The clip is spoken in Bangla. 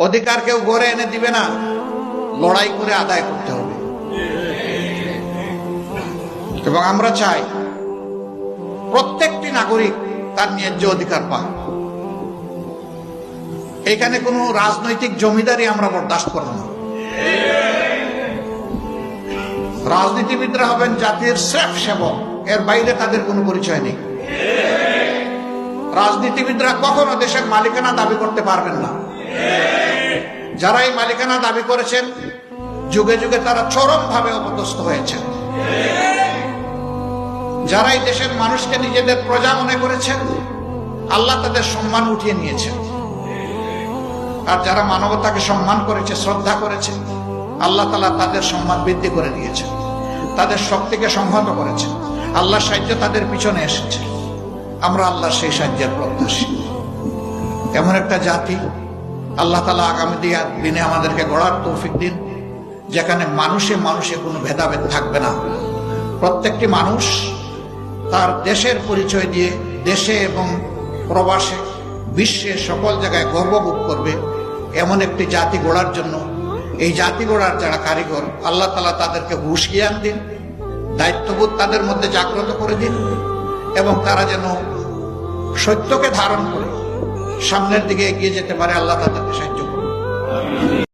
অধিকার কেউ গড়ে এনে দিবে না, লড়াই করে আদায় করতে হবে। এবং আমরা চাই প্রত্যেকটি নাগরিক তার ন্যায্য অধিকার পাক। এখানে কোনো রাজনৈতিক জমিদারি আমরা বরদাস্ত করব না। রাজনীতিবিদরা হবেন জাতির স্রেফ সেবক, এর বাইরে তাদের কোনো পরিচয় নেই। রাজনীতিবিদরা কখনো দেশের মালিকানা দাবি করতে পারবেন না। যারা এই মালিকানা দাবি করেছেন, যুগে যুগে তারা চরমভাবে অপদস্থ হয়েছেন। যারা এই দেশের মানুষকে নিজেদের প্রজা মনে করেছেন, আল্লাহ তাদের সম্মান উঠিয়ে নিয়েছেন। আর যারা মানবতাকে সম্মান করেছে, শ্রদ্ধা করেছে, আল্লাহ তাআলা তাদের সম্মান বৃদ্ধি করে দিয়েছেন, তাদের শক্তিকে সংহত করেছেন। আল্লাহর সাহায্য তাদের পিছনে এসেছে। আমরা আল্লাহর সেই সাহায্যের প্রত্যাশী। এমন একটা জাতি আল্লাহ তাআলা আগামী দিনে আমাদেরকে গড়ার তৌফিক দিন, যেখানে মানুষে মানুষে কোনো ভেদাভেদ থাকবে না। প্রত্যেকটি মানুষ তার দেশের পরিচয় দিয়ে দেশে এবং প্রবাসে, বিশ্বের সকল জায়গায় গর্ববোধ করবে। এমন একটি জাতি গড়ার জন্য, এই জাতি গড়ার যারা কারিগর, আল্লাহ তাআলা তাদেরকে হুঁশ জ্ঞান দিন, দায়িত্ববোধ তাদের মধ্যে জাগ্রত করে দিন, এবং তারা যেন সত্যকে ধারণ করে সামনের দিকে এগিয়ে যেতে পারে। আল্লাহ তাদেরকে সাহায্য করুন।